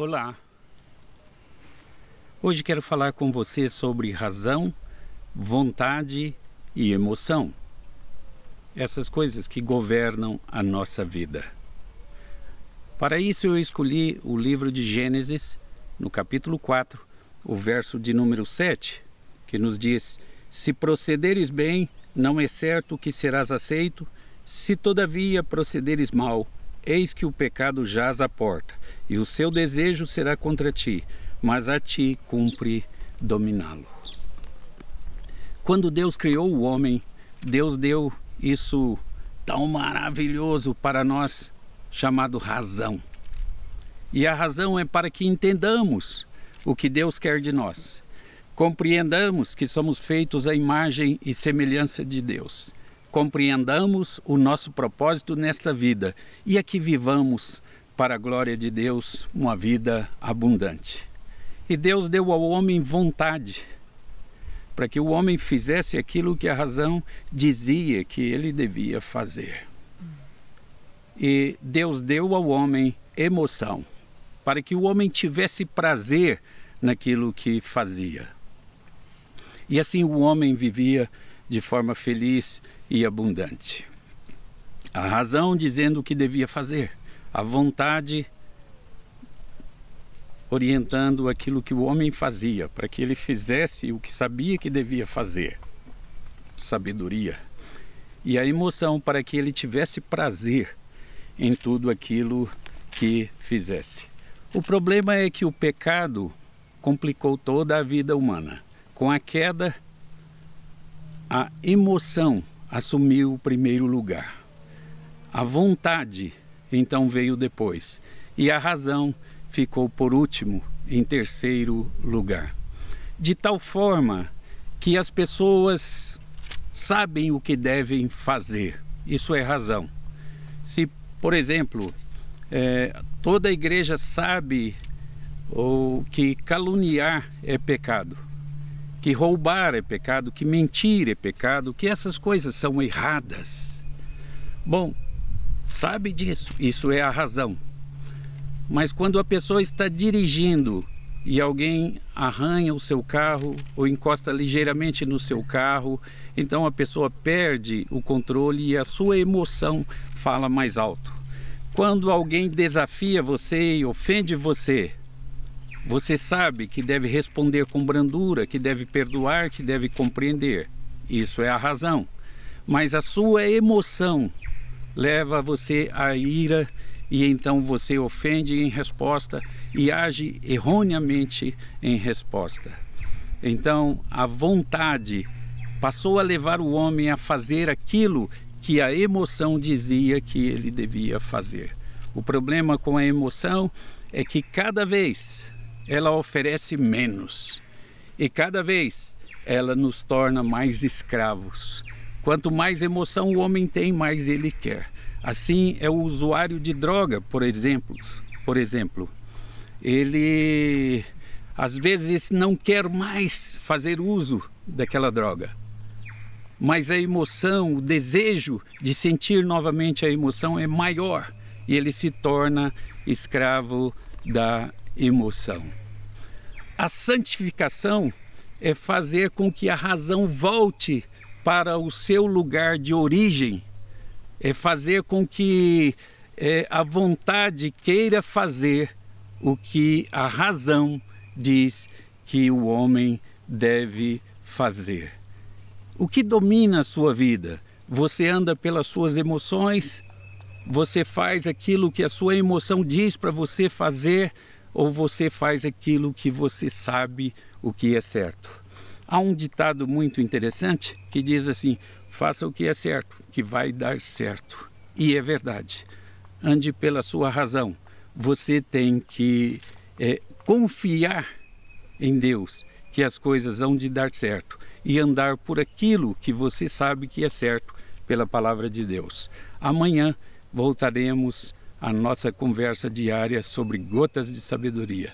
Olá! Hoje quero falar com você sobre razão, vontade e emoção. Essas coisas que governam a nossa vida. Para isso eu escolhi o livro de Gênesis, no capítulo 4, o verso de número 7, que nos diz: se procederes bem, não é certo que serás aceito, se todavia procederes mal, eis que o pecado jaz à porta, e o seu desejo será contra ti, mas a ti cumpre dominá-lo. Quando Deus criou o homem, Deus deu isso tão maravilhoso para nós, chamado razão. E a razão é para que entendamos o que Deus quer de nós. Compreendamos que somos feitos à imagem e semelhança de Deus. Compreendamos o nosso propósito nesta vida e aqui vivamos para a glória de Deus uma vida abundante. E Deus deu ao homem vontade, para que o homem fizesse aquilo que a razão dizia que ele devia fazer. E Deus deu ao homem emoção, para que o homem tivesse prazer naquilo que fazia. E assim o homem vivia de forma feliz e abundante. A razão dizendo o que devia fazer, a vontade orientando aquilo que o homem fazia, para que ele fizesse o que sabia que devia fazer. Sabedoria. E a emoção para que ele tivesse prazer em tudo aquilo que fizesse. O problema é que o pecado complicou toda a vida humana. Com a queda, a emoção assumiu o primeiro lugar. A vontade, então, veio depois. E a razão ficou por último, em terceiro lugar. De tal forma que as pessoas sabem o que devem fazer. Isso é razão. Se, por exemplo, toda a igreja sabe que caluniar é pecado, que roubar é pecado, que mentir é pecado, que essas coisas são erradas. Bom, sabe disso, isso é a razão. Mas quando a pessoa está dirigindo e alguém arranha o seu carro ou encosta ligeiramente no seu carro, então a pessoa perde o controle e a sua emoção fala mais alto. Quando alguém desafia você e ofende você, você sabe que deve responder com brandura, que deve perdoar, que deve compreender. Isso é a razão. Mas a sua emoção leva você à ira e então você ofende em resposta e age erroneamente em resposta. Então a vontade passou a levar o homem a fazer aquilo que a emoção dizia que ele devia fazer. O problema com a emoção é que cada vez ela oferece menos e cada vez ela nos torna mais escravos. Quanto mais emoção o homem tem, mais ele quer. Assim é o usuário de droga, por exemplo. Ele às vezes não quer mais fazer uso daquela droga. Mas a emoção, o desejo de sentir novamente a emoção é maior e ele se torna escravo da emoção. A santificação é fazer com que a razão volte para o seu lugar de origem, é fazer com que a vontade queira fazer o que a razão diz que o homem deve fazer. O que domina a sua vida? Você anda pelas suas emoções? Você faz aquilo que a sua emoção diz para você fazer? Ou você faz aquilo que você sabe o que é certo? Há um ditado muito interessante que diz assim: faça o que é certo, que vai dar certo. E é verdade. Ande pela sua razão. Você tem que confiar em Deus, que as coisas hão de dar certo. E andar por aquilo que você sabe que é certo pela palavra de Deus. Amanhã voltaremos à nossa conversa diária sobre gotas de sabedoria.